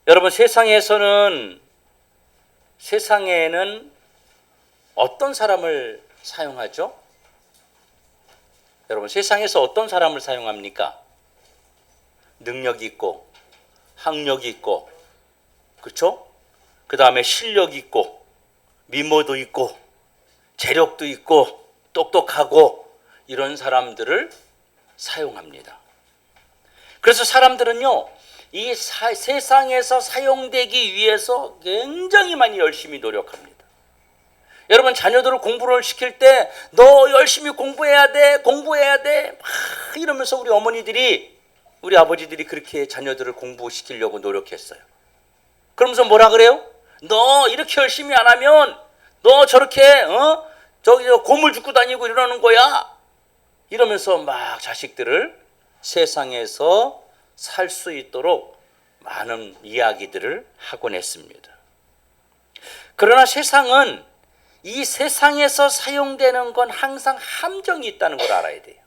여러분, 세상에는 어떤 사람을 사용하죠? 여러분, 세상에서 어떤 사람을 사용합니까? 능력이 있고 학력이 있고, 그렇죠? 그 다음에 실력이 있고 미모도 있고 재력도 있고 똑똑하고 이런 사람들을 사용합니다. 그래서 사람들은요, 이 세상에서 사용되기 위해서 굉장히 많이 열심히 노력합니다. 여러분, 자녀들을 공부를 시킬 때 너 열심히 공부해야 돼 막 이러면서 우리 어머니들이, 우리 아버지들이 그렇게 자녀들을 공부시키려고 노력했어요. 그러면서 뭐라 그래요? 너 이렇게 열심히 안 하면 너 저렇게 저기 고물 죽고 다니고 이러는 거야, 이러면서 막 자식들을 세상에서 살 수 있도록 많은 이야기들을 하곤 했습니다. 그러나 세상은, 이 세상에서 사용되는 건 항상 함정이 있다는 걸 알아야 돼요.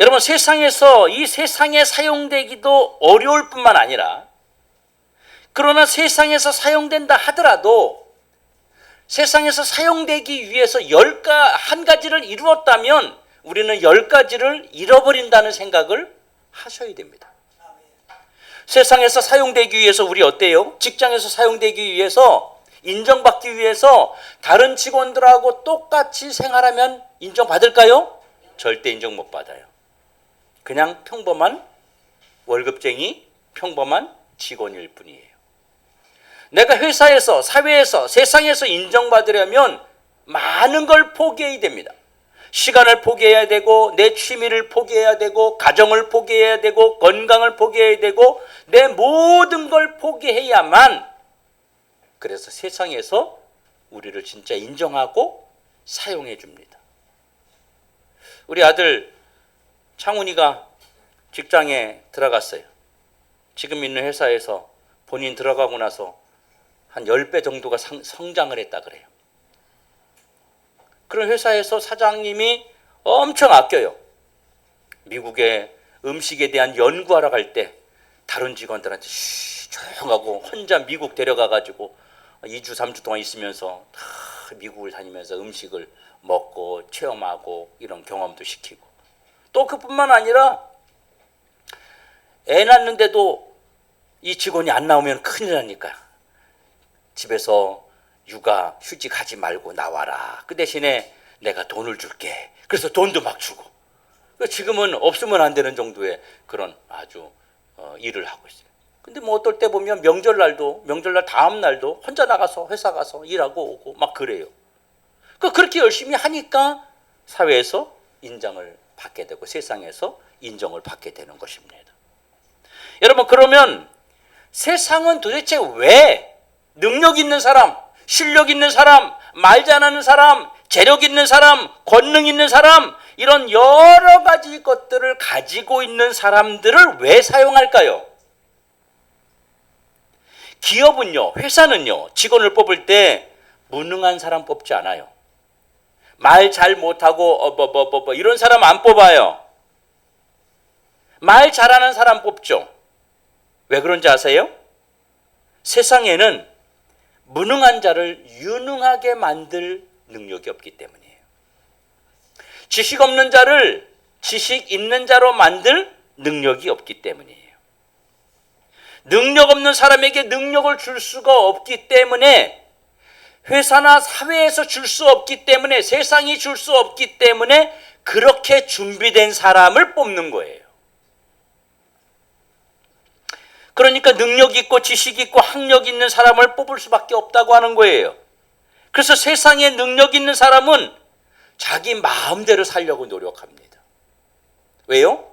여러분, 이 세상에 사용되기도 어려울 뿐만 아니라, 그러나 세상에서 사용된다 하더라도 세상에서 사용되기 위해서 한 가지를 이루었다면 우리는 10가지를 잃어버린다는 생각을 하셔야 됩니다. 세상에서 사용되기 위해서 우리 어때요? 직장에서 사용되기 위해서, 인정받기 위해서 다른 직원들하고 똑같이 생활하면 인정받을까요? 절대 인정 못 받아요. 그냥 평범한 월급쟁이, 평범한 직원일 뿐이에요. 내가 회사에서, 사회에서, 세상에서 인정받으려면 많은 걸 포기해야 됩니다. 시간을 포기해야 되고, 내 취미를 포기해야 되고, 가정을 포기해야 되고, 건강을 포기해야 되고, 내 모든 걸 포기해야만, 그래서 세상에서 우리를 진짜 인정하고 사용해 줍니다. 우리 아들 창훈이가 직장에 들어갔어요. 지금 있는 회사에서 본인 들어가고 나서 한 10배 정도가 성장을 했다 그래요. 그런 회사에서 사장님이 엄청 아껴요. 미국의 음식에 대한 연구하러 갈 때 다른 직원들한테 조용하고 혼자 미국 데려가가지고 2주 3주 동안 있으면서 미국을 다니면서 음식을 먹고 체험하고 이런 경험도 시키고, 또 그뿐만 아니라 애 낳는데도 이 직원이 안 나오면 큰일 나니까 집에서 육아 휴직 하지 말고 나와라, 그 대신에 내가 돈을 줄게, 그래서 돈도 막 주고, 지금은 없으면 안 되는 정도의 그런 아주 일을 하고 있어요. 근데 뭐 어떨 때 보면 명절날 다음 날도 혼자 나가서 회사 가서 일하고 오고 막 그래요. 그렇게 열심히 하니까 사회에서 인정을 받게 되고 세상에서 인정을 받게 되는 것입니다. 여러분, 그러면 세상은 도대체 왜 능력 있는 사람, 실력 있는 사람, 말 잘하는 사람, 재력 있는 사람, 권능 있는 사람, 이런 여러 가지 것들을 가지고 있는 사람들을 왜 사용할까요? 기업은요, 회사는요, 직원을 뽑을 때 무능한 사람 뽑지 않아요. 말 잘 못하고 이런 사람 안 뽑아요. 말 잘하는 사람 뽑죠. 왜 그런지 아세요? 세상에는 무능한 자를 유능하게 만들 능력이 없기 때문이에요. 지식 없는 자를 지식 있는 자로 만들 능력이 없기 때문이에요. 능력 없는 사람에게 능력을 줄 수가 없기 때문에, 회사나 사회에서 줄 수 없기 때문에, 세상이 줄 수 없기 때문에 그렇게 준비된 사람을 뽑는 거예요. 그러니까 능력 있고 지식 있고 학력 있는 사람을 뽑을 수밖에 없다고 하는 거예요. 그래서 세상에 능력 있는 사람은 자기 마음대로 살려고 노력합니다. 왜요?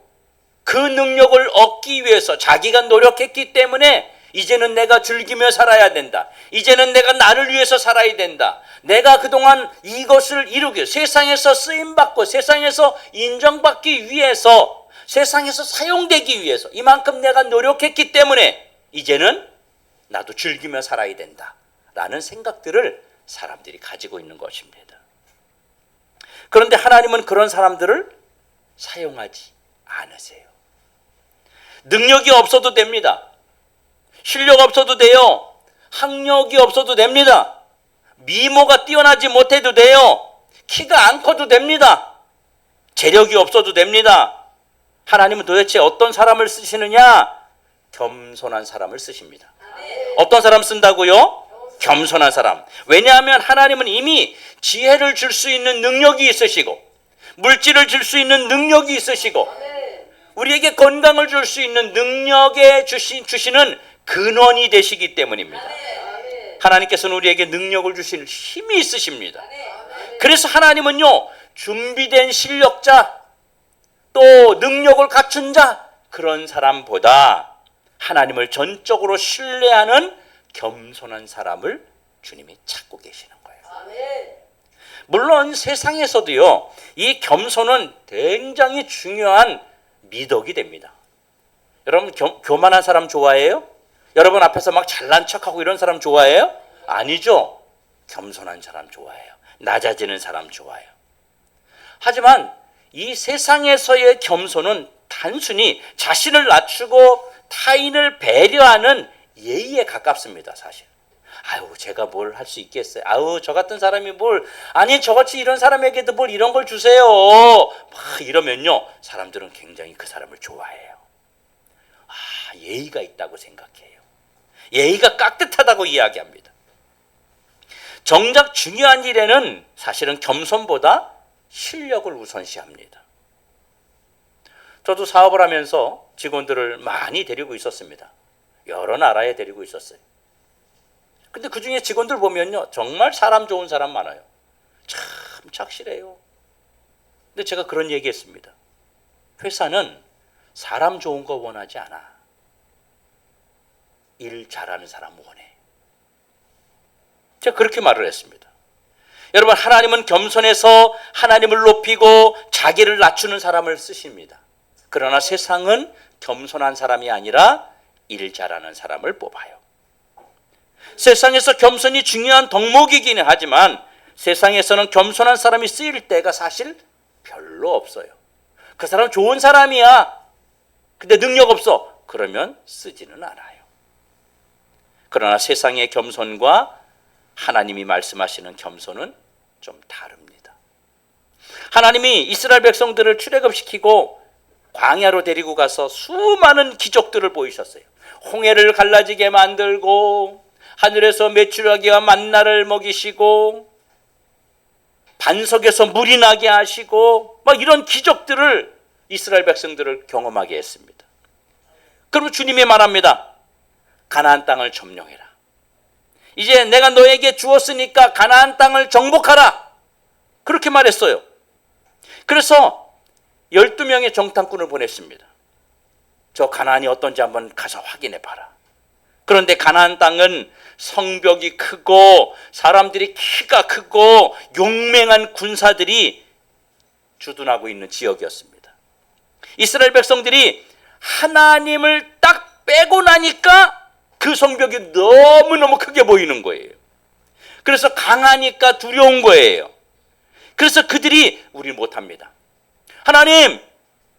그 능력을 얻기 위해서 자기가 노력했기 때문에 이제는 내가 즐기며 살아야 된다. 이제는 내가 나를 위해서 살아야 된다. 내가 그동안 이것을 이루기 위해서, 세상에서 쓰임받고 세상에서 인정받기 위해서, 세상에서 사용되기 위해서 이만큼 내가 노력했기 때문에 이제는 나도 즐기며 살아야 된다 라는 생각들을 사람들이 가지고 있는 것입니다. 그런데 하나님은 그런 사람들을 사용하지 않으세요. 능력이 없어도 됩니다. 실력 없어도 돼요. 학력이 없어도 됩니다. 미모가 뛰어나지 못해도 돼요. 키가 안 커도 됩니다. 재력이 없어도 됩니다. 하나님은 도대체 어떤 사람을 쓰시느냐? 겸손한 사람을 쓰십니다. 어떤 사람 쓴다고요? 겸손한 사람. 왜냐하면 하나님은 이미 지혜를 줄 수 있는 능력이 있으시고, 물질을 줄 수 있는 능력이 있으시고, 우리에게 건강을 줄 수 있는 능력에 주시는 근원이 되시기 때문입니다. 하나님께서는 우리에게 능력을 주실 힘이 있으십니다. 그래서 하나님은요, 준비된 실력자, 또 능력을 갖춘 자, 그런 사람보다 하나님을 전적으로 신뢰하는 겸손한 사람을 주님이 찾고 계시는 거예요. 물론 세상에서도요, 이 겸손은 굉장히 중요한 미덕이 됩니다. 여러분 교만한 사람 좋아해요? 여러분 앞에서 막 잘난 척하고 이런 사람 좋아해요? 아니죠. 겸손한 사람 좋아해요. 낮아지는 사람 좋아해요. 하지만 이 세상에서의 겸손은 단순히 자신을 낮추고 타인을 배려하는 예의에 가깝습니다. 사실. 아유, 제가 뭘 할 수 있겠어요. 아유, 저 같은 사람이 뭘, 아니 저같이 이런 사람에게도 뭘 이런 걸 주세요. 막 이러면요, 사람들은 굉장히 그 사람을 좋아해요. 아, 예의가 있다고 생각해요. 예의가 깍듯하다고 이야기합니다. 정작 중요한 일에는 사실은 겸손보다 실력을 우선시합니다. 저도 사업을 하면서 직원들을 많이 데리고 있었습니다. 여러 나라에 데리고 있었어요. 근데 그 중에 직원들 보면요, 정말 사람 좋은 사람 많아요. 참 착실해요. 근데 제가 그런 얘기 했습니다. 회사는 사람 좋은 거 원하지 않아. 일 잘하는 사람 원해. 제가 그렇게 말을 했습니다. 여러분, 하나님은 겸손해서 하나님을 높이고 자기를 낮추는 사람을 쓰십니다. 그러나 세상은 겸손한 사람이 아니라 일 잘하는 사람을 뽑아요. 세상에서 겸손이 중요한 덕목이기는 하지만 세상에서는 겸손한 사람이 쓰일 때가 사실 별로 없어요. 그 사람 좋은 사람이야. 근데 능력 없어. 그러면 쓰지는 않아요. 그러나 세상의 겸손과 하나님이 말씀하시는 겸손은 좀 다릅니다. 하나님이 이스라엘 백성들을 출애굽시키고 광야로 데리고 가서 수많은 기적들을 보이셨어요. 홍해를 갈라지게 만들고 하늘에서 메추라기와 만나를 먹이시고 반석에서 물이 나게 하시고 막 이런 기적들을 이스라엘 백성들을 경험하게 했습니다. 그리고 주님이 말합니다. 가나안 땅을 점령해라. 이제 내가 너에게 주었으니까 가나안 땅을 정복하라. 그렇게 말했어요. 그래서 12명의 정탐꾼을 보냈습니다. 저 가나안이 어떤지 한번 가서 확인해 봐라. 그런데 가나안 땅은 성벽이 크고 사람들이 키가 크고 용맹한 군사들이 주둔하고 있는 지역이었습니다. 이스라엘 백성들이 하나님을 딱 빼고 나니까 그 성벽이 너무너무 크게 보이는 거예요. 그래서 강하니까 두려운 거예요. 그래서 그들이 우리 못합니다. 하나님,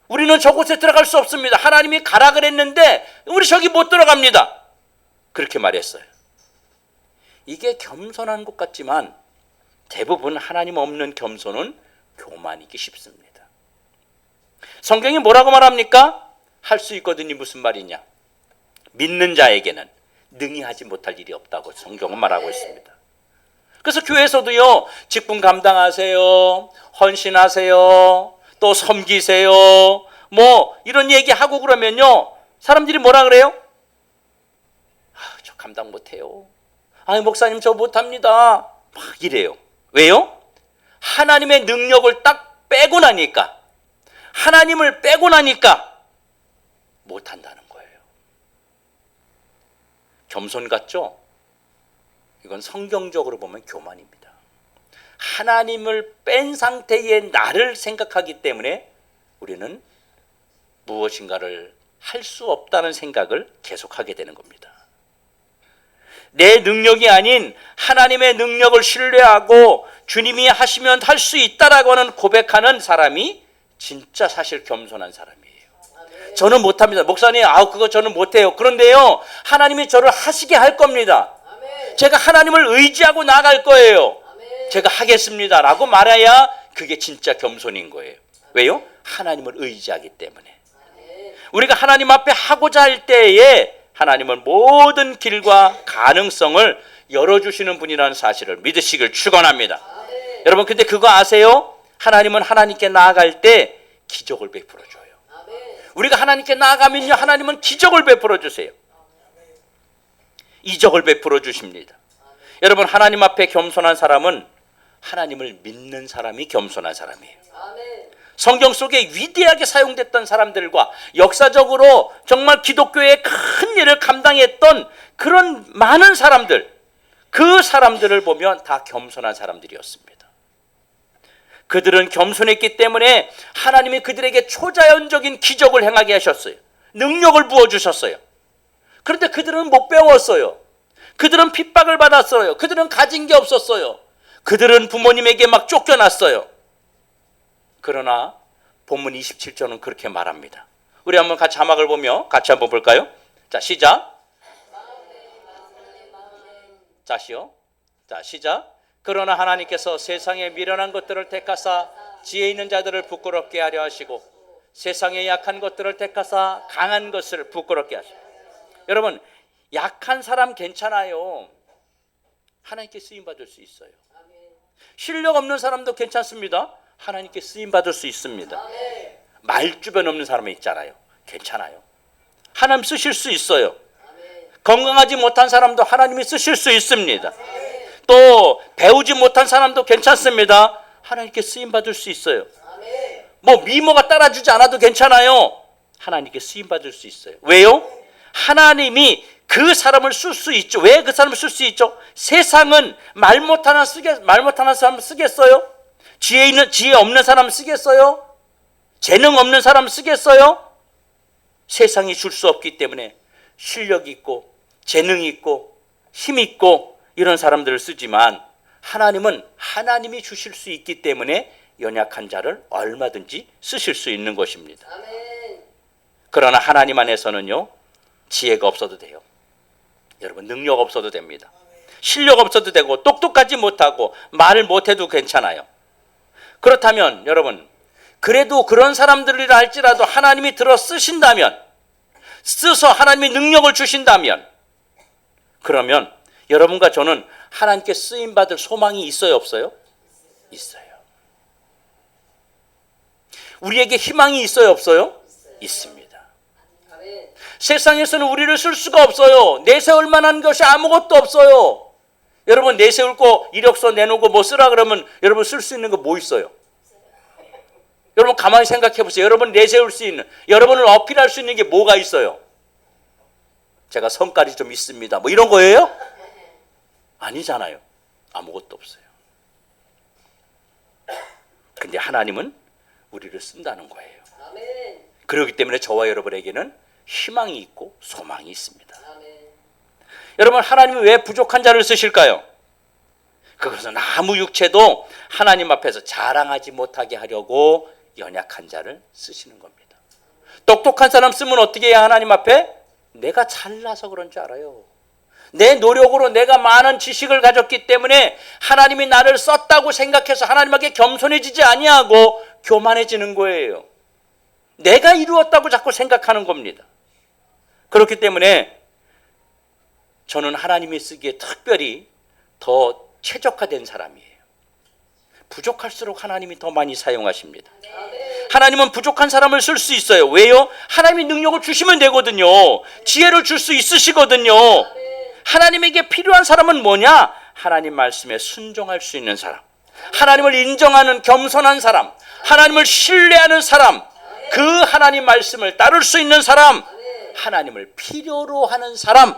우리는 저곳에 들어갈 수 없습니다. 하나님이 가라 그랬는데 우리 저기 못 들어갑니다. 그렇게 말했어요. 이게 겸손한 것 같지만 대부분 하나님 없는 겸손은 교만이기 쉽습니다. 성경이 뭐라고 말합니까? 할 수 있거든요. 무슨 말이냐? 믿는 자에게는 능히 하지 못할 일이 없다고 성경은 말하고 있습니다. 그래서 교회에서도요, 직분 감당하세요, 헌신하세요, 또 섬기세요, 뭐 이런 얘기하고 그러면요, 사람들이 뭐라 그래요? 저 감당 못해요. 아니 목사님 저 못합니다. 막 이래요. 왜요? 하나님의 능력을 딱 빼고 나니까, 하나님을 빼고 나니까 못한다는 거예요. 겸손 같죠? 이건 성경적으로 보면 교만입니다. 하나님을 뺀 상태의 나를 생각하기 때문에 우리는 무엇인가를 할 수 없다는 생각을 계속하게 되는 겁니다. 내 능력이 아닌 하나님의 능력을 신뢰하고 주님이 하시면 할 수 있다라고 하는 고백하는 사람이 진짜 사실 겸손한 사람이에요. 저는 못합니다. 목사님, 그거 저는 못해요. 그런데요, 하나님이 저를 하시게 할 겁니다. 제가 하나님을 의지하고 나갈 거예요. 제가 하겠습니다 라고 말해야 그게 진짜 겸손인 거예요. 왜요? 하나님을 의지하기 때문에. 우리가 하나님 앞에 하고자 할 때에 하나님은 모든 길과 가능성을 열어주시는 분이라는 사실을 믿으시길 축원합니다. 여러분, 근데 그거 아세요? 하나님은 하나님께 나아갈 때 기적을 베풀어 줘요. 우리가 하나님께 나아가면요, 하나님은 기적을 베풀어 주세요. 이적을 베풀어 주십니다. 여러분, 하나님 앞에 겸손한 사람은 하나님을 믿는 사람이 겸손한 사람이에요. 성경 속에 위대하게 사용됐던 사람들과 역사적으로 정말 기독교의 큰 일을 감당했던 그런 많은 사람들, 그 사람들을 보면 다 겸손한 사람들이었습니다. 그들은 겸손했기 때문에 하나님이 그들에게 초자연적인 기적을 행하게 하셨어요. 능력을 부어주셨어요. 그런데 그들은 못 배웠어요. 그들은 핍박을 받았어요. 그들은 가진 게 없었어요. 그들은 부모님에게 막 쫓겨났어요. 그러나 본문 27절은 그렇게 말합니다. 우리 한번 같이 자막을 보며 같이 한번 볼까요? 자, 시작. 자시요. 자, 시작. 그러나 하나님께서 세상의 미련한 것들을 택하사 지혜 있는 자들을 부끄럽게 하려 하시고 세상의 약한 것들을 택하사 강한 것을 부끄럽게 하시고. 여러분, 약한 사람 괜찮아요. 하나님께 쓰임받을 수 있어요. 실력 없는 사람도 괜찮습니다. 하나님께 쓰임받을 수 있습니다. 말주변 없는 사람이 있잖아요. 괜찮아요. 하나님 쓰실 수 있어요. 건강하지 못한 사람도 하나님이 쓰실 수 있습니다. 또 배우지 못한 사람도 괜찮습니다. 하나님께 쓰임받을 수 있어요. 뭐 미모가 따라주지 않아도 괜찮아요. 하나님께 쓰임받을 수 있어요. 왜요? 하나님이 그 사람을 쓸 수 있죠. 왜 그 사람을 쓸 수 있죠? 세상은 말 못하는 사람 쓰겠어요? 지혜 없는 사람 쓰겠어요? 재능 없는 사람 쓰겠어요? 세상이 줄 수 없기 때문에 실력 있고 재능 있고 힘 있고 이런 사람들을 쓰지만 하나님은 하나님이 주실 수 있기 때문에 연약한 자를 얼마든지 쓰실 수 있는 것입니다. 그러나 하나님 안에서는요, 지혜가 없어도 돼요. 여러분, 능력 없어도 됩니다. 실력 없어도 되고 똑똑하지 못하고 말을 못해도 괜찮아요. 그렇다면 여러분, 그래도 그런 사람들이라 할지라도 하나님이 들어 쓰신다면, 써서 하나님이 능력을 주신다면, 그러면 여러분과 저는 하나님께 쓰임받을 소망이 있어요, 없어요? 있어요. 우리에게 희망이 있어요, 없어요? 있습니다. 세상에서는 우리를 쓸 수가 없어요. 내세울 만한 것이 아무것도 없어요. 여러분, 내세울 거 이력서 내놓고 뭐 쓰라 그러면 여러분 쓸 수 있는 거 뭐 있어요? 여러분 가만히 생각해 보세요. 여러분 내세울 수 있는, 여러분을 어필할 수 있는 게 뭐가 있어요? 제가 성깔이 좀 있습니다, 뭐 이런 거예요? 아니잖아요. 아무것도 없어요. 근데 하나님은 우리를 쓴다는 거예요. 그렇기 때문에 저와 여러분에게는 희망이 있고 소망이 있습니다. 여러분, 하나님은 왜 부족한 자를 쓰실까요? 그것은 아무 육체도 하나님 앞에서 자랑하지 못하게 하려고 연약한 자를 쓰시는 겁니다. 똑똑한 사람 쓰면 어떻게 해야 하나님 앞에? 내가 잘나서 그런 줄 알아요. 내 노력으로 내가 많은 지식을 가졌기 때문에 하나님이 나를 썼다고 생각해서 하나님께 겸손해지지 아니하고 교만해지는 거예요. 내가 이루었다고 자꾸 생각하는 겁니다. 그렇기 때문에 저는 하나님이 쓰기에 특별히 더 최적화된 사람이에요. 부족할수록 하나님이 더 많이 사용하십니다. 하나님은 부족한 사람을 쓸 수 있어요. 왜요? 하나님이 능력을 주시면 되거든요. 지혜를 줄 수 있으시거든요. 하나님에게 필요한 사람은 뭐냐? 하나님 말씀에 순종할 수 있는 사람, 하나님을 인정하는 겸손한 사람, 하나님을 신뢰하는 사람, 그 하나님 말씀을 따를 수 있는 사람, 하나님을 필요로 하는 사람,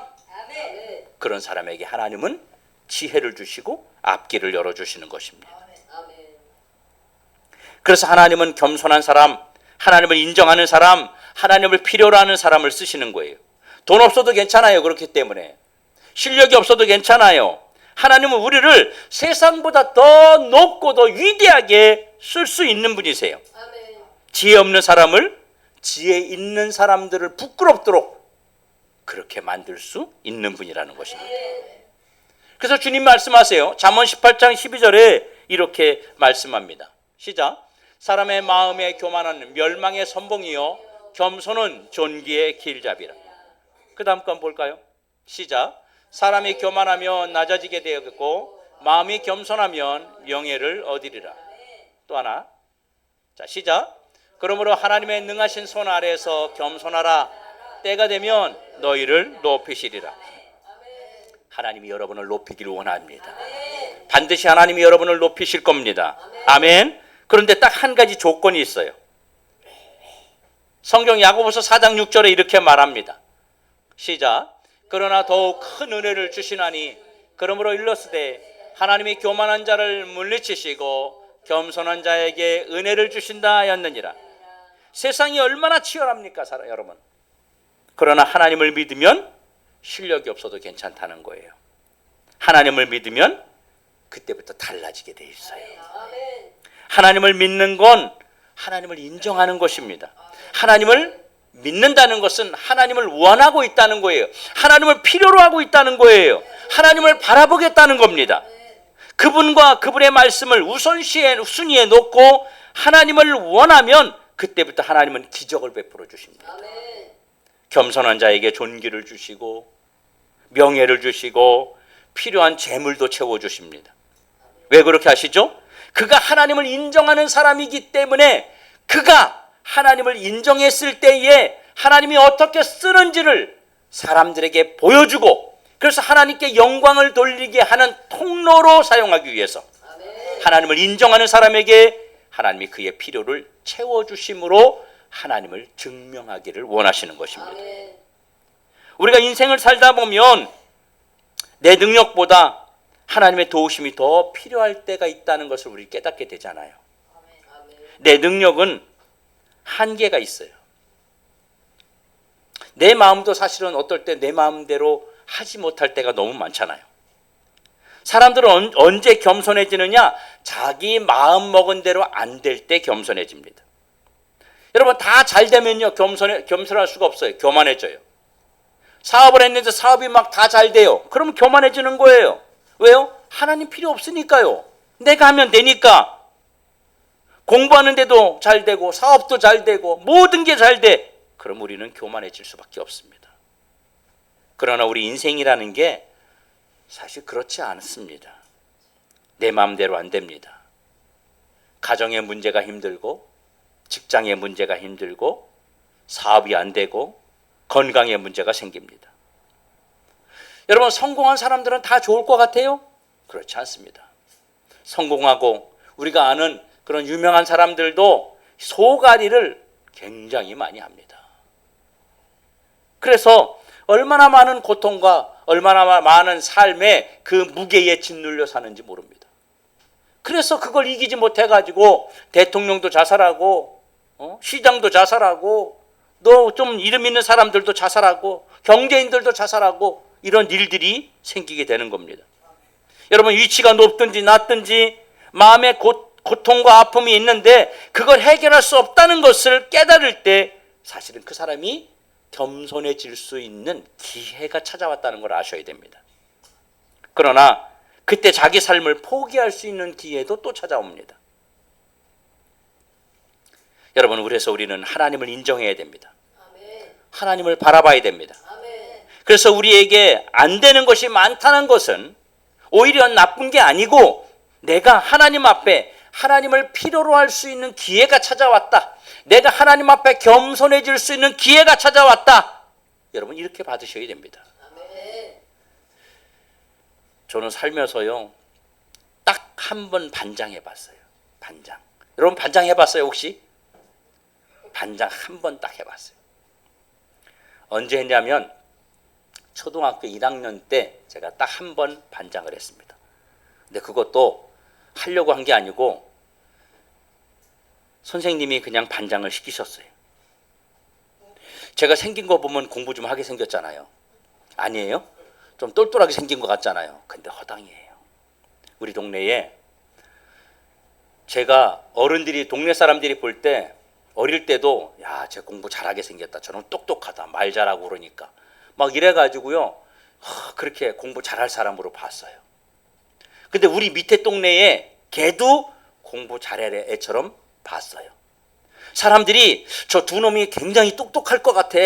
그런 사람에게 하나님은 지혜를 주시고 앞길을 열어주시는 것입니다. 그래서 하나님은 겸손한 사람, 하나님을 인정하는 사람, 하나님을 필요로 하는 사람을 쓰시는 거예요. 돈 없어도 괜찮아요. 그렇기 때문에 실력이 없어도 괜찮아요. 하나님은 우리를 세상보다 더 높고 더 위대하게 쓸 수 있는 분이세요. 지혜 없는 사람을 지혜 있는 사람들을 부끄럽도록 그렇게 만들 수 있는 분이라는 것입니다. 그래서 주님 말씀하세요. 잠언 18장 12절에 이렇게 말씀합니다. 시작. 사람의 마음에 교만은 멸망의 선봉이요 겸손은 존귀의 길잡이라. 그 다음 건 볼까요? 시작. 사람이 교만하면 낮아지게 되었고 마음이 겸손하면 명예를 얻으리라. 또 하나. 자, 시작. 그러므로 하나님의 능하신 손 아래에서 겸손하라. 때가 되면 너희를 높이시리라. 하나님이 여러분을 높이기를 원합니다. 반드시 하나님이 여러분을 높이실 겁니다. 아멘. 그런데 딱 한 가지 조건이 있어요. 성경 야고보서 4장 6절에 이렇게 말합니다. 시작. 그러나 더욱 큰 은혜를 주시나니 그러므로 일렀으되 하나님이 교만한 자를 물리치시고 겸손한 자에게 은혜를 주신다 하였느니라. 세상이 얼마나 치열합니까, 여러분? 그러나 하나님을 믿으면 실력이 없어도 괜찮다는 거예요. 하나님을 믿으면 그때부터 달라지게 돼 있어요. 하나님을 믿는 건 하나님을 인정하는 것입니다. 하나님을 믿는다는 것은 하나님을 원하고 있다는 거예요. 하나님을 필요로 하고 있다는 거예요. 하나님을 바라보겠다는 겁니다. 그분과 그분의 말씀을 우선순위에 놓고 하나님을 원하면 그때부터 하나님은 기적을 베풀어 주십니다. 겸손한 자에게 존귀를 주시고 명예를 주시고 필요한 재물도 채워주십니다. 왜 그렇게 하시죠? 그가 하나님을 인정하는 사람이기 때문에 그가 하나님을 인정했을 때에 하나님이 어떻게 쓰는지를 사람들에게 보여주고 그래서 하나님께 영광을 돌리게 하는 통로로 사용하기 위해서 하나님을 인정하는 사람에게 하나님이 그의 필요를 채워주심으로 하나님을 증명하기를 원하시는 것입니다. 우리가 인생을 살다 보면 내 능력보다 하나님의 도우심이 더 필요할 때가 있다는 것을 우리 깨닫게 되잖아요. 내 능력은 한계가 있어요. 내 마음도 사실은 어떨 때 내 마음대로 하지 못할 때가 너무 많잖아요. 사람들은 언제 겸손해지느냐? 자기 마음 먹은 대로 안 될 때 겸손해집니다. 여러분 다 잘 되면요 겸손할 수가 없어요. 교만해져요. 사업을 했는데 사업이 막 다 잘 돼요. 그러면 교만해지는 거예요. 왜요? 하나님 필요 없으니까요. 내가 하면 되니까. 공부하는데도 잘 되고 사업도 잘 되고 모든 게 잘 돼. 그럼 우리는 교만해질 수밖에 없습니다. 그러나 우리 인생이라는 게 사실 그렇지 않습니다. 내 마음대로 안 됩니다. 가정의 문제가 힘들고 직장의 문제가 힘들고 사업이 안 되고 건강의 문제가 생깁니다. 여러분 성공한 사람들은 다 좋을 것 같아요? 그렇지 않습니다. 성공하고 우리가 아는 그런 유명한 사람들도 소가리를 굉장히 많이 합니다. 그래서 얼마나 많은 고통과 얼마나 많은 삶에 그 무게에 짓눌려 사는지 모릅니다. 그래서 그걸 이기지 못해가지고 대통령도 자살하고 시장도 자살하고 또 좀 이름 있는 사람들도 자살하고 경제인들도 자살하고 이런 일들이 생기게 되는 겁니다. 여러분 위치가 높든지 낮든지 마음에 고통과 아픔이 있는데 그걸 해결할 수 없다는 것을 깨달을 때 사실은 그 사람이 겸손해질 수 있는 기회가 찾아왔다는 걸 아셔야 됩니다. 그러나 그때 자기 삶을 포기할 수 있는 기회도 또 찾아옵니다. 여러분 그래서 우리는 하나님을 인정해야 됩니다. 하나님을 바라봐야 됩니다. 그래서 우리에게 안 되는 것이 많다는 것은 오히려 나쁜 게 아니고 내가 하나님 앞에 하나님을 필요로 할 수 있는 기회가 찾아왔다. 내가 하나님 앞에 겸손해질 수 있는 기회가 찾아왔다. 여러분 이렇게 받으셔야 됩니다. 저는 살면서요 딱 한 번 반장해봤어요. 반장. 여러분 반장해봤어요 혹시? 반장 한 번 딱 해봤어요. 언제 했냐면 초등학교 1학년 때 제가 딱 한 번 반장을 했습니다. 근데 그것도 하려고 한 게 아니고 선생님이 그냥 반장을 시키셨어요. 제가 생긴 거 보면 공부 좀 하게 생겼잖아요. 아니에요? 좀 똘똘하게 생긴 것 같잖아요. 근데 허당이에요. 우리 동네에 제가 어른들이 동네 사람들이 볼 때 어릴 때도 야, 쟤 공부 잘하게 생겼다. 저는 똑똑하다. 말 잘하고 그러니까. 막 이래가지고요. 그렇게 공부 잘할 사람으로 봤어요. 근데 우리 밑에 동네에 걔도 공부 잘할 애처럼 봤어요. 사람들이 저 두 놈이 굉장히 똑똑할 것 같아.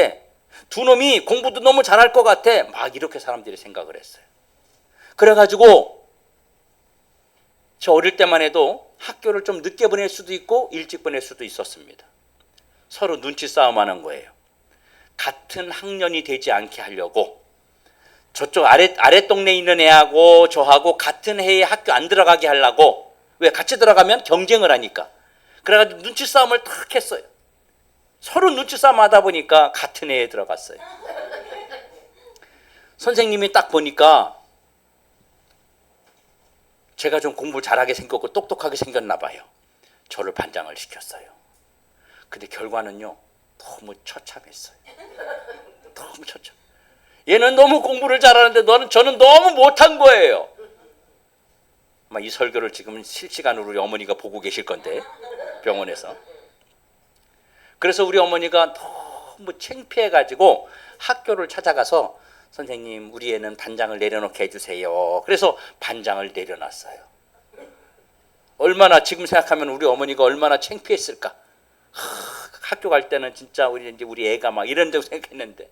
두 놈이 공부도 너무 잘할 것 같아. 막 이렇게 사람들이 생각을 했어요. 그래가지고 저 어릴 때만 해도 학교를 좀 늦게 보낼 수도 있고 일찍 보낼 수도 있었습니다. 서로 눈치 싸움하는 거예요. 같은 학년이 되지 않게 하려고 저쪽 아래 동네에 있는 애하고 저하고 같은 해에 학교 안 들어가게 하려고. 왜? 같이 들어가면 경쟁을 하니까. 그래가지고 눈치 싸움을 탁 했어요. 서로 눈치 싸움 하다 보니까 같은 해에 들어갔어요. 선생님이 딱 보니까 제가 좀 공부를 잘하게 생겼고 똑똑하게 생겼나 봐요. 저를 반장을 시켰어요. 근데 결과는요, 너무 처참했어요. 너무 처참. 얘는 너무 공부를 잘하는데 저는 너무 못한 거예요. 이 설교를 지금 실시간으로 우리 어머니가 보고 계실 건데, 병원에서. 그래서 우리 어머니가 너무 창피해가지고 학교를 찾아가서 선생님, 우리 애는 반장을 내려놓게 해주세요. 그래서 반장을 내려놨어요. 얼마나, 지금 생각하면 우리 어머니가 얼마나 창피했을까. 학교 갈 때는 진짜 우리 애가 막 이런 데 생각했는데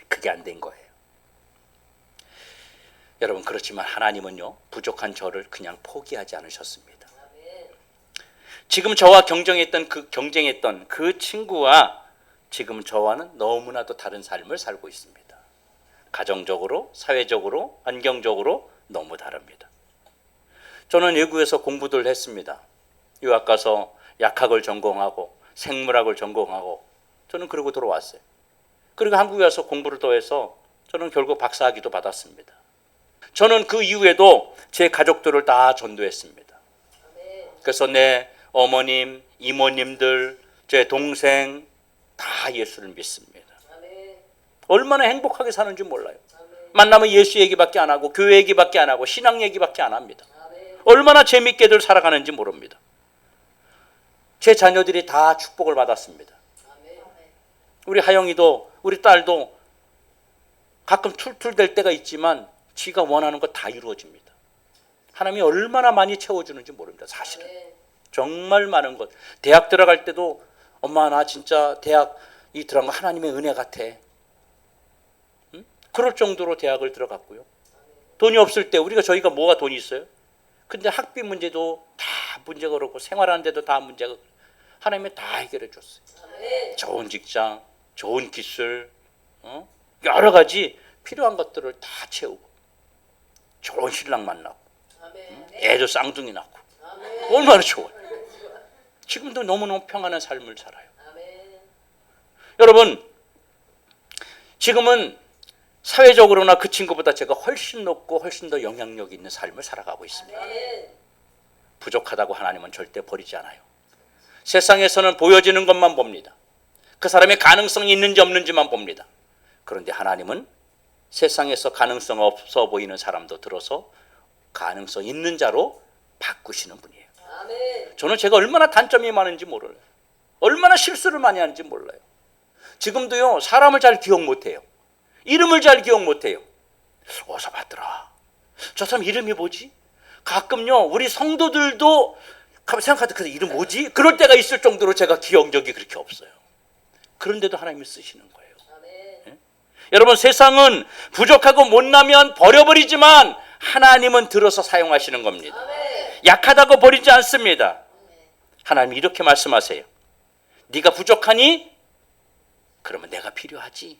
그게 안 된 거예요. 여러분, 그렇지만 하나님은요, 부족한 저를 그냥 포기하지 않으셨습니다. 지금 저와 경쟁했던 그 친구와 지금 저와는 너무나도 다른 삶을 살고 있습니다. 가정적으로, 사회적으로, 환경적으로 너무 다릅니다. 저는 외국에서 공부들 했습니다. 유학 가서 약학을 전공하고 생물학을 전공하고 저는 그러고 돌아왔어요. 그리고 한국에 와서 공부를 더 해서 저는 결국 박사학위도 받았습니다. 저는 그 이후에도 제 가족들을 다 전도했습니다. 그래서 내 어머님, 이모님들, 제 동생 다 예수를 믿습니다. 얼마나 행복하게 사는지 몰라요. 만나면 예수 얘기밖에 안 하고 교회 얘기밖에 안 하고 신앙 얘기밖에 안 합니다. 얼마나 재밌게들 살아가는지 모릅니다. 제 자녀들이 다 축복을 받았습니다. 우리 하영이도 우리 딸도 가끔 툴툴댈 때가 있지만 지가 원하는 거 다 이루어집니다. 하나님이 얼마나 많이 채워주는지 모릅니다. 사실은 정말 많은 것. 대학 들어갈 때도 엄마 나 진짜 대학 들어간 거 하나님의 은혜 같아. 응? 그럴 정도로 대학을 들어갔고요. 돈이 없을 때 저희가 뭐가 돈이 있어요? 근데 학비 문제도 다 문제가 그렇고 생활하는 데도 다 문제가 하나님이 다 해결해 줬어요. 좋은 직장, 좋은 기술, 여러 가지 필요한 것들을 다 채우고 좋은 신랑 만나고 애도 쌍둥이 낳고 얼마나 좋아요. 지금도 너무너무 평안한 삶을 살아요. 여러분, 지금은 사회적으로나 그 친구보다 제가 훨씬 높고 훨씬 더 영향력 있는 삶을 살아가고 있습니다. 부족하다고 하나님은 절대 버리지 않아요. 세상에서는 보여지는 것만 봅니다. 그 사람의 가능성이 있는지 없는지만 봅니다. 그런데 하나님은 세상에서 가능성 없어 보이는 사람도 들어서 가능성 있는 자로 바꾸시는 분이에요. 저는 제가 얼마나 단점이 많은지 몰라요. 얼마나 실수를 많이 하는지 몰라요. 지금도요, 사람을 잘 기억 못해요. 이름을 잘 기억 못해요. 어디서 봤더라. 저 사람 이름이 뭐지? 가끔요, 우리 성도들도 생각하다 그 이름 뭐지? 그럴 때가 있을 정도로 제가 기억력이 그렇게 없어요. 그런데도 하나님이 쓰시는 거예요. 네? 여러분, 세상은 부족하고 못나면 버려버리지만 하나님은 들어서 사용하시는 겁니다. 약하다고 버리지 않습니다. 하나님이 이렇게 말씀하세요. 네가 부족하니? 그러면 내가 필요하지.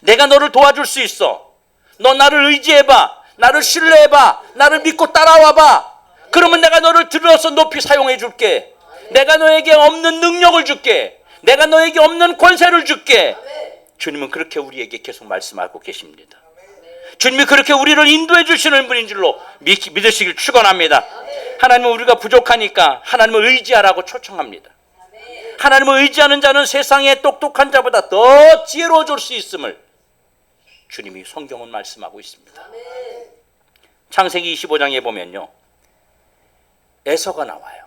내가 너를 도와줄 수 있어. 너 나를 의지해봐. 나를 신뢰해봐. 나를 믿고 따라와봐. 그러면 내가 너를 들어서 높이 사용해 줄게. 내가 너에게 없는 능력을 줄게. 내가 너에게 없는 권세를 줄게. 주님은 그렇게 우리에게 계속 말씀하고 계십니다. 주님이 그렇게 우리를 인도해 주시는 분인 줄로 믿으시길 축원합니다. 하나님은 우리가 부족하니까 하나님을 의지하라고 초청합니다. 하나님을 의지하는 자는 세상의 똑똑한 자보다 더 지혜로워질 수 있음을 주님이 성경은 말씀하고 있습니다. 창세기 25장에 보면요, 에서가 나와요.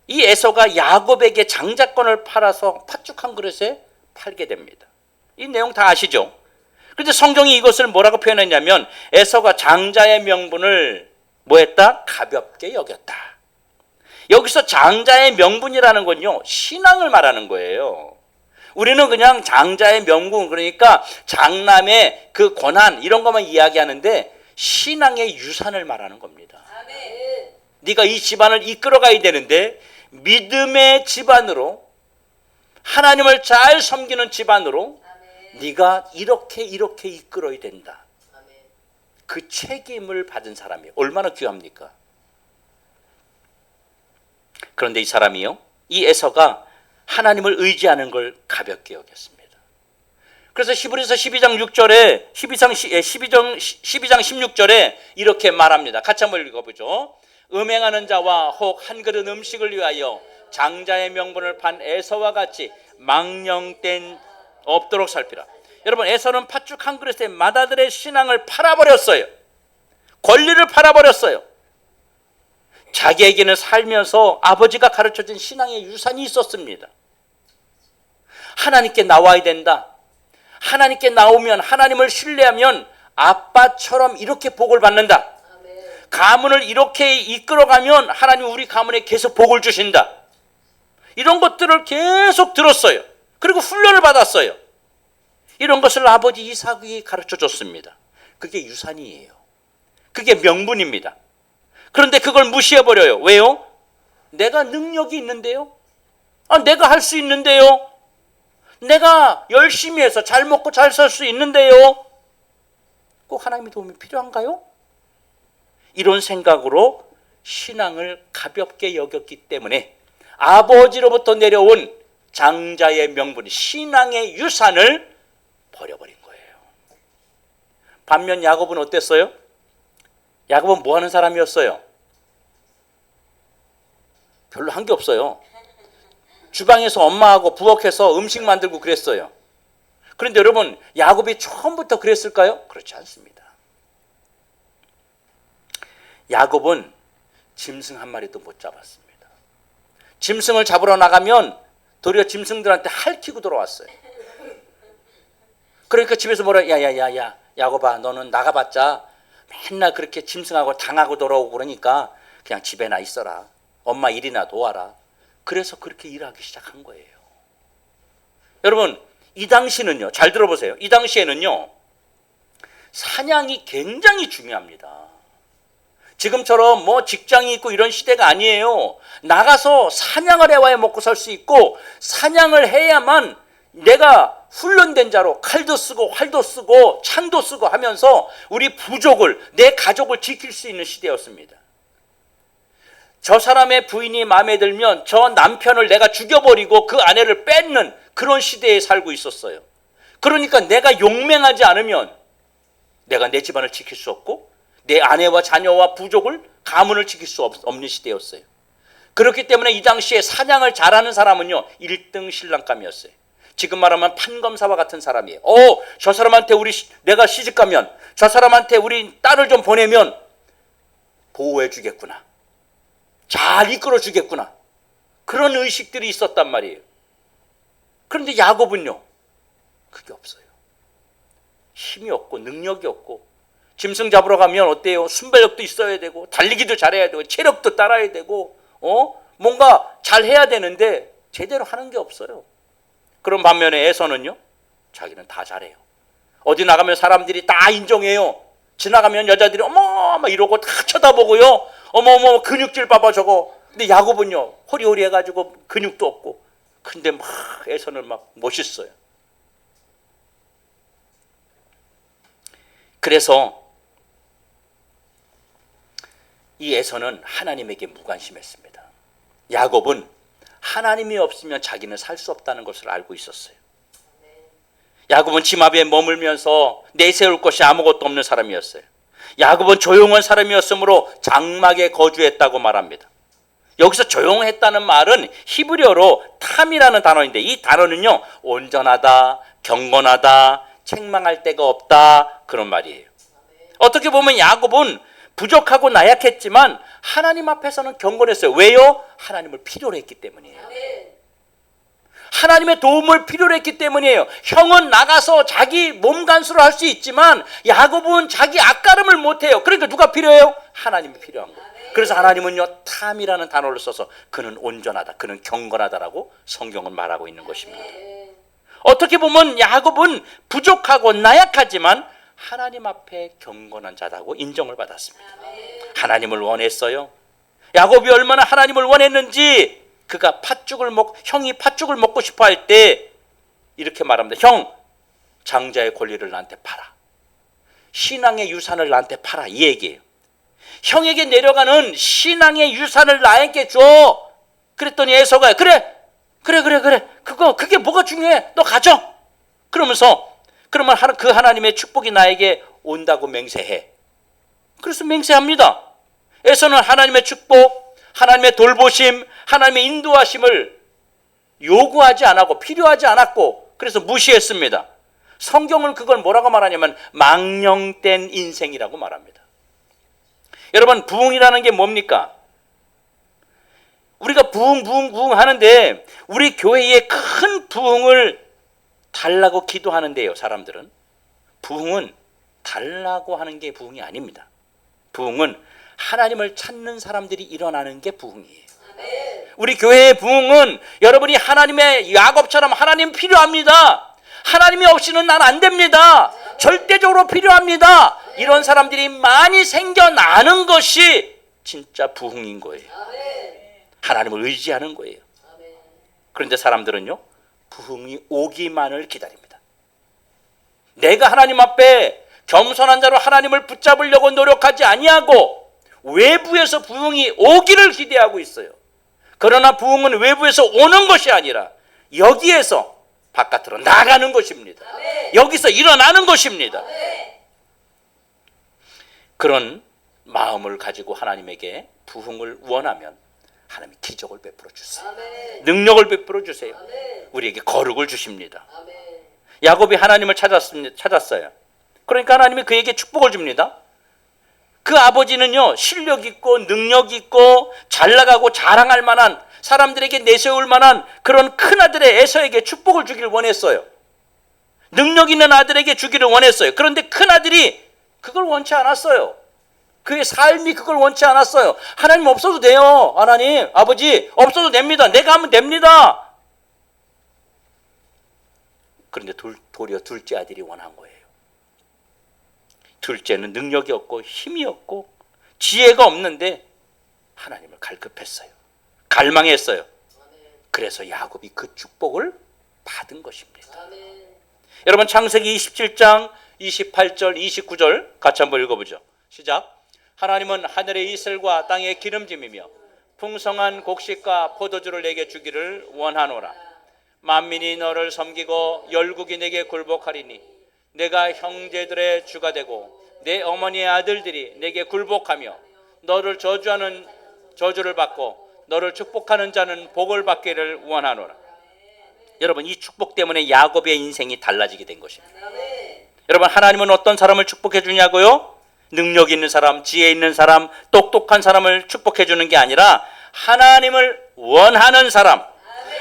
이 에서가 야곱에게 장자권을 팔아서 팥죽 한 그릇에 팔게 됩니다. 이 내용 다 아시죠? 그런데 성경이 이것을 뭐라고 표현했냐면 에서가 장자의 명분을 뭐했다? 가볍게 여겼다. 여기서 장자의 명분이라는 건요, 신앙을 말하는 거예요. 우리는 그냥 장자의 명분, 그러니까 장남의 그 권한 이런 것만 이야기하는데 신앙의 유산을 말하는 겁니다. 아멘. 네가 이 집안을 이끌어가야 되는데 믿음의 집안으로, 하나님을 잘 섬기는 집안으로 아멘. 네가 이렇게 이끌어야 된다. 아멘. 그 책임을 받은 사람이 얼마나 귀합니까? 그런데 이 사람이요, 이 에서가 하나님을 의지하는 걸 가볍게 여겼습니다. 그래서 히브리서 12장 6절에 12장 16절에 이렇게 말합니다. 같이 한번 읽어보죠. 음행하는 자와 혹 한 그릇 음식을 위하여 장자의 명분을 판 에서와 같이 망령된 없도록 살피라. 여러분, 에서는 팥죽 한 그릇에 맏아들의 신앙을 팔아버렸어요. 권리를 팔아버렸어요. 자기에게는 살면서 아버지가 가르쳐준 신앙의 유산이 있었습니다. 하나님께 나와야 된다. 하나님께 나오면, 하나님을 신뢰하면 아빠처럼 이렇게 복을 받는다. 가문을 이렇게 이끌어가면 하나님 우리 가문에 계속 복을 주신다. 이런 것들을 계속 들었어요. 그리고 훈련을 받았어요. 이런 것을 아버지 이삭이 가르쳐 줬습니다. 그게 유산이에요. 그게 명분입니다. 그런데 그걸 무시해버려요. 왜요? 내가 능력이 있는데요. 내가 할 수 있는데요. 내가 열심히 해서 잘 먹고 잘 살 수 있는데요. 꼭 하나님의 도움이 필요한가요? 이런 생각으로 신앙을 가볍게 여겼기 때문에 아버지로부터 내려온 장자의 명분, 신앙의 유산을 버려버린 거예요. 반면 야곱은 어땠어요? 야곱은 뭐 하는 사람이었어요? 별로 한 게 없어요. 주방에서 엄마하고 부엌에서 음식 만들고 그랬어요. 그런데 여러분, 야곱이 처음부터 그랬을까요? 그렇지 않습니다. 야곱은 짐승 한 마리도 못 잡았습니다. 짐승을 잡으러 나가면 도리어 짐승들한테 핥히고 돌아왔어요. 그러니까 집에서 뭐라, 야야야야 야곱아, 너는 나가봤자 맨날 그렇게 짐승하고 당하고 돌아오고 그러니까 그냥 집에나 있어라. 엄마 일이나 도와라. 그래서 그렇게 일하기 시작한 거예요. 여러분, 이 당시는요, 잘 들어보세요. 이 당시에는요, 사냥이 굉장히 중요합니다. 지금처럼 뭐 직장이 있고 이런 시대가 아니에요. 나가서 사냥을 해와야 먹고 살 수 있고, 사냥을 해야만 내가 훈련된 자로 칼도 쓰고 활도 쓰고 창도 쓰고 하면서 우리 부족을, 내 가족을 지킬 수 있는 시대였습니다. 저 사람의 부인이 마음에 들면 저 남편을 내가 죽여버리고 그 아내를 뺏는 그런 시대에 살고 있었어요. 그러니까 내가 용맹하지 않으면 내가 내 집안을 지킬 수 없고 내 아내와 자녀와 부족을, 가문을 지킬 수 없는 시대였어요. 그렇기 때문에 이 당시에 사냥을 잘하는 사람은요, 1등 신랑감이었어요. 지금 말하면 판검사와 같은 사람이에요. 저 사람한테 내가 시집가면, 저 사람한테 우리 딸을 좀 보내면 보호해 주겠구나, 잘 이끌어 주겠구나, 그런 의식들이 있었단 말이에요. 그런데 야곱은요, 그게 없어요. 힘이 없고 능력이 없고, 짐승 잡으러 가면 어때요? 순발력도 있어야 되고 달리기도 잘해야 되고 체력도 따라야 되고 뭔가 잘해야 되는데 제대로 하는 게 없어요. 그런 반면에 에서는요, 자기는 다 잘해요. 어디 나가면 사람들이 다 인정해요. 지나가면 여자들이 어머 막 이러고 다 쳐다보고요. 어머 근육질 봐봐 저거. 근데 야곱은요, 호리호리해가지고 근육도 없고, 근데 막 에서는 막 멋있어요. 그래서 이 에서는 하나님에게 무관심했습니다. 야곱은 하나님이 없으면 자기는 살 수 없다는 것을 알고 있었어요. 야곱은 집 앞에 머물면서 내세울 것이 아무것도 없는 사람이었어요. 야곱은 조용한 사람이었으므로 장막에 거주했다고 말합니다. 여기서 조용했다는 말은 히브리어로 탐이라는 단어인데, 이 단어는요, 온전하다, 경건하다, 책망할 데가 없다, 그런 말이에요. 어떻게 보면 야곱은 부족하고 나약했지만 하나님 앞에서는 경건했어요. 왜요? 하나님을 필요로 했기 때문이에요. 하나님의 도움을 필요로 했기 때문이에요. 형은 나가서 자기 몸 간수를 할 수 있지만 야곱은 자기 앞가름을 못해요. 그러니까 누가 필요해요? 하나님이 필요한 거예요. 그래서 하나님은요, 탐이라는 단어를 써서 그는 온전하다, 그는 경건하다라고 성경은 말하고 있는 것입니다. 어떻게 보면 야곱은 부족하고 나약하지만 하나님 앞에 경건한 자라고 인정을 받았습니다. 하나님을 원했어요. 야곱이 얼마나 하나님을 원했는지 그가 형이 팥죽을 먹고 싶어 할 때 이렇게 말합니다. 형, 장자의 권리를 나한테 팔아. 신앙의 유산을 나한테 팔아. 이 얘기예요. 형에게 내려가는 신앙의 유산을 나에게 줘. 그랬더니 에서가 그래. 그게 뭐가 중요해? 너 가져. 그러면 그 하나님의 축복이 나에게 온다고 맹세해. 그래서 맹세합니다. 에서는 하나님의 축복, 하나님의 돌보심, 하나님의 인도하심을 요구하지 않았고 필요하지 않았고 그래서 무시했습니다. 성경은 그걸 뭐라고 말하냐면 망령된 인생이라고 말합니다. 여러분, 부흥이라는 게 뭡니까? 우리가 부흥 하는데 우리 교회에 큰 부흥을 달라고 기도하는데요. 사람들은 부흥은 달라고 하는 게 부흥이 아닙니다. 부흥은 하나님을 찾는 사람들이 일어나는 게 부흥이에요. 우리 교회의 부흥은 여러분이 하나님의 야곱처럼 하나님 필요합니다. 하나님이 없이는 난 안 됩니다. 절대적으로 필요합니다. 이런 사람들이 많이 생겨나는 것이 진짜 부흥인 거예요. 하나님을 의지하는 거예요. 그런데 사람들은요, 부흥이 오기만을 기다립니다. 내가 하나님 앞에 겸손한 자로 하나님을 붙잡으려고 노력하지 아니하고 외부에서 부흥이 오기를 기대하고 있어요. 그러나 부흥은 외부에서 오는 것이 아니라 여기에서 바깥으로 나가는 것입니다. 여기서 일어나는 것입니다. 그런 마음을 가지고 하나님에게 부흥을 원하면 하나님이 기적을 베풀어 주세요. 능력을 베풀어 주세요. 우리에게 거룩을 주십니다. 야곱이 하나님을 찾았어요. 그러니까 하나님이 그에게 축복을 줍니다. 그 아버지는요, 실력 있고 능력 있고 잘 나가고 자랑할 만한, 사람들에게 내세울 만한 그런 큰 아들의 에서에게 축복을 주기를 원했어요. 능력 있는 아들에게 주기를 원했어요. 그런데 큰 아들이 그걸 원치 않았어요. 그의 삶이 그걸 원치 않았어요. 하나님 없어도 돼요. 하나님, 아버지 없어도 됩니다. 내가 하면 됩니다. 그런데 도리어 둘째 아들이 원한 거예요. 둘째는 능력이 없고 힘이 없고 지혜가 없는데 하나님을 갈급했어요. 갈망했어요. 그래서 야곱이 그 축복을 받은 것입니다. 여러분, 창세기 27장 28절 29절 같이 한번 읽어보죠. 시작. 하나님은 하늘의 이슬과 땅의 기름짐이며 풍성한 곡식과 포도주를 내게 주기를 원하노라. 만민이 너를 섬기고 열국이 내게 굴복하리니 내가 형제들의 주가 되고 내 어머니의 아들들이 내게 굴복하며 너를 저주하는 저주를 받고 너를 축복하는 자는 복을 받기를 원하노라. 여러분, 이 축복 때문에 야곱의 인생이 달라지게 된 것입니다. 여러분, 하나님은 어떤 사람을 축복해 주냐고요? 능력 있는 사람, 지혜 있는 사람, 똑똑한 사람을 축복해 주는 게 아니라 하나님을 원하는 사람,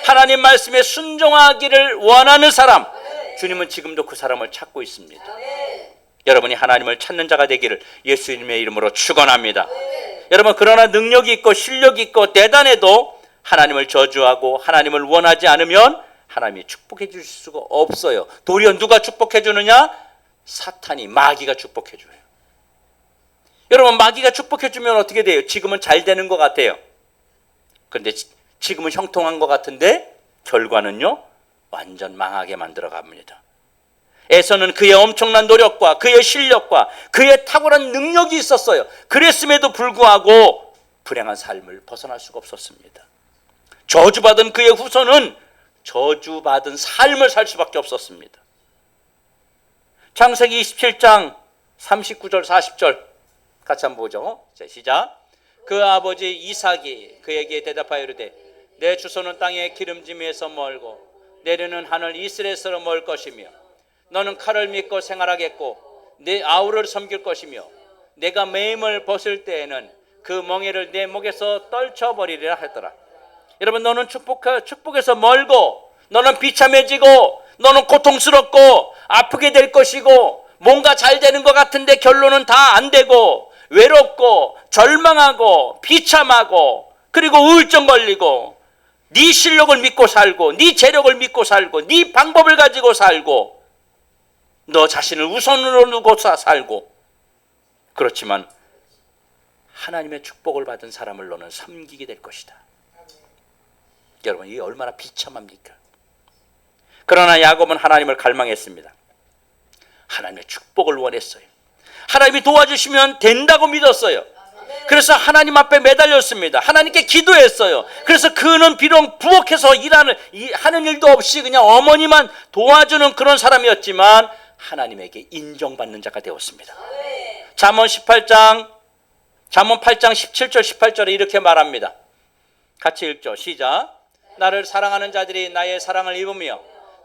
하나님 말씀에 순종하기를 원하는 사람, 주님은 지금도 그 사람을 찾고 있습니다. 여러분이 하나님을 찾는 자가 되기를 예수님의 이름으로 축원합니다. 여러분, 그러나 능력이 있고 실력이 있고 대단해도 하나님을 저주하고 하나님을 원하지 않으면 하나님이 축복해 주실 수가 없어요. 도리어 누가 축복해 주느냐? 사탄이, 마귀가 축복해 줘요. 여러분, 마귀가 축복해 주면 어떻게 돼요? 지금은 잘 되는 것 같아요. 그런데 지금은 형통한 것 같은데 결과는요, 완전 망하게 만들어 갑니다. 에서는 그의 엄청난 노력과 그의 실력과 그의 탁월한 능력이 있었어요. 그랬음에도 불구하고 불행한 삶을 벗어날 수가 없었습니다. 저주받은 그의 후손은 저주받은 삶을 살 수밖에 없었습니다. 창세기 27장 39절 40절 같이 한번 보죠. 자, 시작. 그 아버지 이삭이 그에게 대답하여 이르되 내 주소는 땅의 기름짐에서 멀고 내려는 하늘 이스라엘에서 멀 것이며 너는 칼을 믿고 생활하겠고 내 아우를 섬길 것이며 내가 매임을 벗을 때에는 그 멍에를 내 목에서 떨쳐버리리라 했더라. 여러분, 너는 축복에서 멀고, 너는 비참해지고, 너는 고통스럽고 아프게 될 것이고, 뭔가 잘 되는 것 같은데 결론은 다 안 되고, 외롭고 절망하고 비참하고, 그리고 우울증 걸리고, 네 실력을 믿고 살고, 네 재력을 믿고 살고, 네 방법을 가지고 살고, 너 자신을 우선으로 두고 살고. 그렇지만 하나님의 축복을 받은 사람을 너는 섬기게 될 것이다. 여러분, 이게 얼마나 비참합니까? 그러나 야곱은 하나님을 갈망했습니다. 하나님의 축복을 원했어요. 하나님이 도와주시면 된다고 믿었어요. 그래서 하나님 앞에 매달렸습니다. 하나님께 기도했어요. 그래서 그는 비록 부엌에서 하는 일도 없이 그냥 어머니만 도와주는 그런 사람이었지만 하나님에게 인정받는 자가 되었습니다. 잠언 8장 17절 18절에 이렇게 말합니다. 같이 읽죠. 시작. 나를 사랑하는 자들이 나의 사랑을 입으며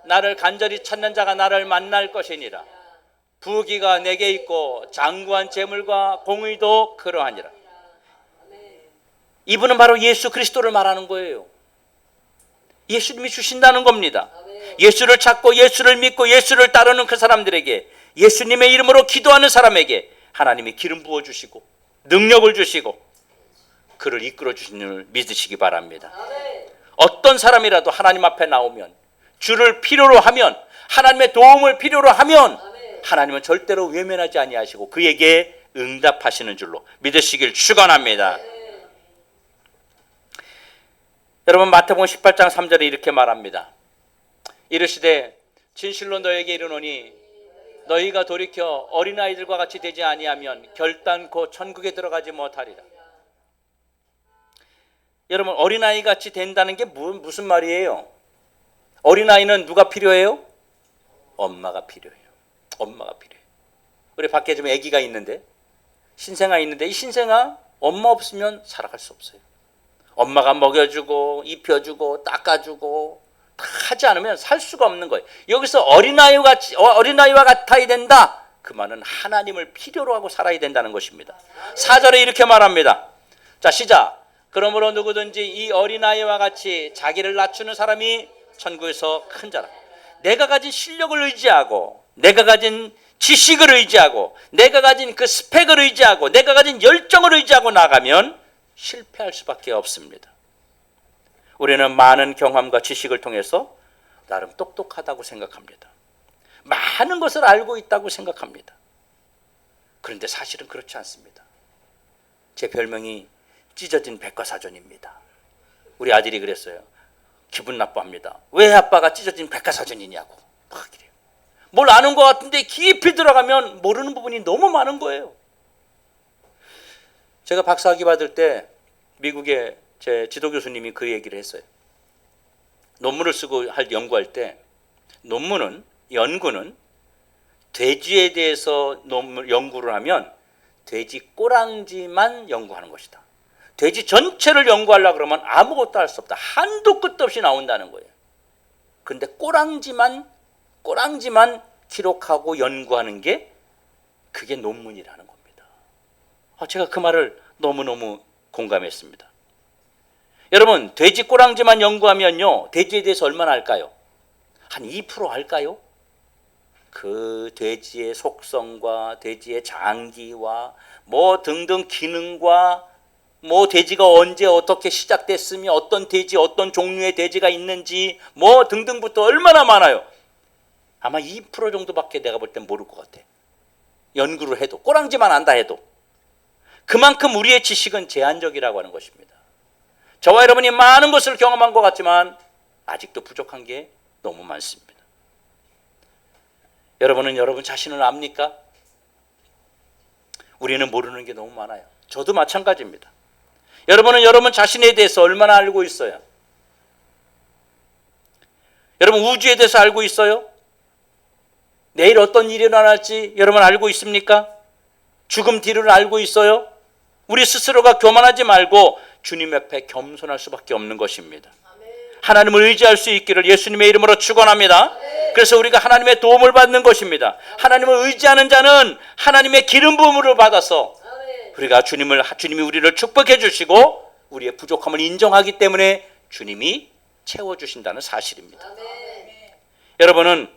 나를 간절히 찾는 자가 나를 만날 것이니라. 부귀가 내게 있고 장구한 재물과 공의도 그러하니라. 이분은 바로 예수 그리스도를 말하는 거예요. 예수님이 주신다는 겁니다. 예수를 찾고 예수를 믿고 예수를 따르는 그 사람들에게, 예수님의 이름으로 기도하는 사람에게 하나님이 기름 부어주시고 능력을 주시고 그를 이끌어 주시는 줄 믿으시기 바랍니다. 어떤 사람이라도 하나님 앞에 나오면, 주를 필요로 하면, 하나님의 도움을 필요로 하면 하나님은 절대로 외면하지 아니하시고 그에게 응답하시는 줄로 믿으시길 축원합니다. 여러분, 마태복음 18장 3절에 이렇게 말합니다. 이르시되 진실로 너에게 이르노니 너희가 돌이켜 어린아이들과 같이 되지 아니하면 결단코 천국에 들어가지 못하리라. 여러분, 어린아이 같이 된다는 게 무슨 말이에요? 어린아이는 누가 필요해요? 엄마가 필요해요. 엄마가 필요해요. 우리 밖에 좀 아기가 있는데, 신생아 있는데, 이 신생아 엄마 없으면 살아갈 수 없어요. 엄마가 먹여주고 입혀주고 닦아주고 다 하지 않으면 살 수가 없는 거예요. 여기서 어린아이와 같아야 된다. 그 말은 하나님을 필요로 하고 살아야 된다는 것입니다. 4절에 이렇게 말합니다. 자, 시작. 그러므로 누구든지 이 어린아이와 같이 자기를 낮추는 사람이 천국에서 큰 자라. 내가 가진 실력을 의지하고, 내가 가진 지식을 의지하고, 내가 가진 그 스펙을 의지하고, 내가 가진 열정을 의지하고 나가면 실패할 수밖에 없습니다. 우리는 많은 경험과 지식을 통해서 나름 똑똑하다고 생각합니다. 많은 것을 알고 있다고 생각합니다. 그런데 사실은 그렇지 않습니다. 제 별명이 찢어진 백과사전입니다. 우리 아들이 그랬어요. 기분 나빠합니다. 왜 아빠가 찢어진 백과사전이냐고 막 그래요. 뭘 아는 것 같은데 깊이 들어가면 모르는 부분이 너무 많은 거예요. 제가 박사학위 받을 때 미국의 제 지도 교수님이 그 얘기를 했어요. 논문을 쓰고 연구할 때 연구는 돼지에 대해서 연구를 하면 돼지 꼬랑지만 연구하는 것이다. 돼지 전체를 연구하려고 그러면 아무것도 할 수 없다. 한도 끝도 없이 나온다는 거예요. 그런데 꼬랑지만 기록하고 연구하는 게 그게 논문이라는 겁니다. 제가 그 말을 너무너무 공감했습니다. 여러분, 돼지 꼬랑지만 연구하면요, 돼지에 대해서 얼마나 알까요? 한 2% 알까요? 그 돼지의 속성과 돼지의 장기와 뭐 등등 기능과 뭐 돼지가 언제 어떻게 시작됐으며 어떤 돼지, 어떤 종류의 돼지가 있는지 뭐 등등부터 얼마나 많아요. 아마 2% 정도밖에 내가 볼 땐 모를 것 같아. 연구를 해도, 꼬랑지만 안다 해도. 그만큼 우리의 지식은 제한적이라고 하는 것입니다. 저와 여러분이 많은 것을 경험한 것 같지만 아직도 부족한 게 너무 많습니다. 여러분은 여러분 자신을 압니까? 우리는 모르는 게 너무 많아요. 저도 마찬가지입니다. 여러분은 여러분 자신에 대해서 얼마나 알고 있어요? 여러분, 우주에 대해서 알고 있어요? 내일 어떤 일이 일어날지 여러분 알고 있습니까? 죽음 뒤를 알고 있어요? 우리 스스로가 교만하지 말고 주님 옆에 겸손할 수밖에 없는 것입니다. 하나님을 의지할 수 있기를 예수님의 이름으로 축원합니다. 그래서 우리가 하나님의 도움을 받는 것입니다. 하나님을 의지하는 자는 하나님의 기름 부음을 받아서 우리가 주님이 우리를 축복해 주시고 우리의 부족함을 인정하기 때문에 주님이 채워주신다는 사실입니다. 여러분은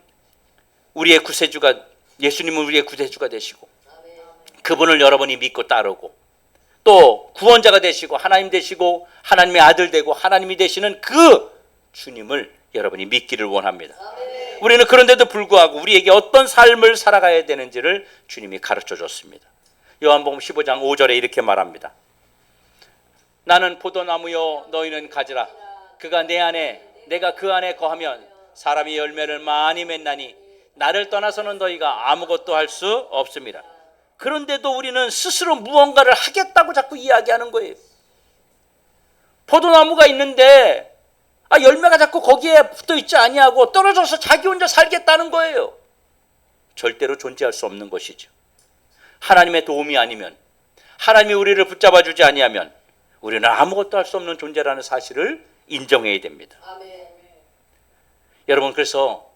우리의 구세주가, 예수님은 우리의 구세주가 되시고 그분을 여러분이 믿고 따르고 또 구원자가 되시고 하나님 되시고 하나님의 아들 되고 하나님이 되시는 그 주님을 여러분이 믿기를 원합니다. 우리는 그런데도 불구하고 우리에게 어떤 삶을 살아가야 되는지를 주님이 가르쳐 줬습니다. 요한복음 15장 5절에 이렇게 말합니다. 나는 포도나무요 너희는 가지라. 그가 내 안에 내가 그 안에 거하면 사람이 열매를 많이 맺나니 나를 떠나서는 너희가 아무것도 할 수 없습니다. 그런데도 우리는 스스로 무언가를 하겠다고 자꾸 이야기하는 거예요. 포도나무가 있는데 열매가 자꾸 거기에 붙어있지 아니하고 떨어져서 자기 혼자 살겠다는 거예요. 절대로 존재할 수 없는 것이죠. 하나님의 도움이 아니면, 하나님이 우리를 붙잡아 주지 아니하면 우리는 아무것도 할 수 없는 존재라는 사실을 인정해야 됩니다. 아멘. 여러분, 그래서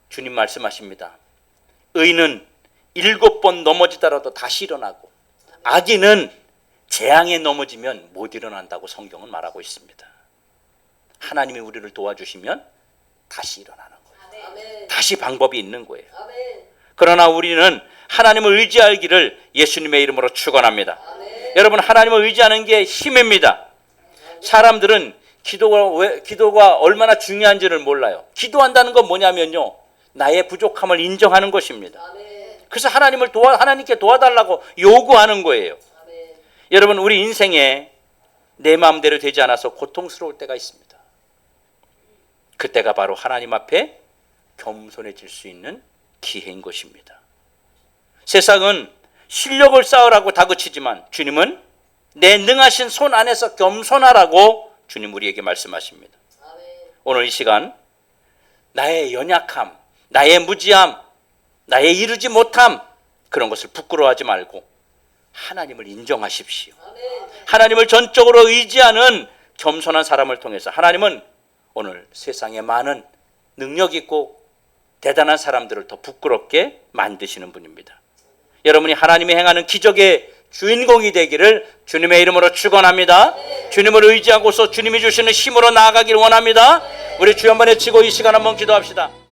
주님 말씀하십니다. 의인은 7번 넘어지더라도 다시 일어나고 악인은 재앙에 넘어지면 못 일어난다고 성경은 말하고 있습니다. 하나님이 우리를 도와주시면 다시 일어나는 거예요. 아멘. 다시 방법이 있는 거예요. 아멘. 그러나 우리는 하나님을 의지하기를 예수님의 이름으로 축원합니다. 여러분, 하나님을 의지하는 게 힘입니다. 사람들은 기도가 얼마나 중요한지를 몰라요. 기도한다는 건 뭐냐면요, 나의 부족함을 인정하는 것입니다. 그래서 하나님께 도와달라고 요구하는 거예요. 여러분, 우리 인생에 내 마음대로 되지 않아서 고통스러울 때가 있습니다. 그때가 바로 하나님 앞에 겸손해질 수 있는 기회인 것입니다. 세상은 실력을 쌓으라고 다그치지만 주님은 내 능하신 손 안에서 겸손하라고 주님 우리에게 말씀하십니다. 오늘 이 시간 나의 연약함, 나의 무지함, 나의 이루지 못함, 그런 것을 부끄러워하지 말고 하나님을 인정하십시오. 하나님을 전적으로 의지하는 겸손한 사람을 통해서 하나님은 오늘 세상에 많은 능력 있고 대단한 사람들을 더 부끄럽게 만드시는 분입니다. 여러분이 하나님이 행하는 기적의 주인공이 되기를 주님의 이름으로 축원합니다. 주님을 의지하고서 주님이 주시는 힘으로 나아가기를 원합니다. 우리 주여 한번 외치고 이 시간 한번 기도합시다.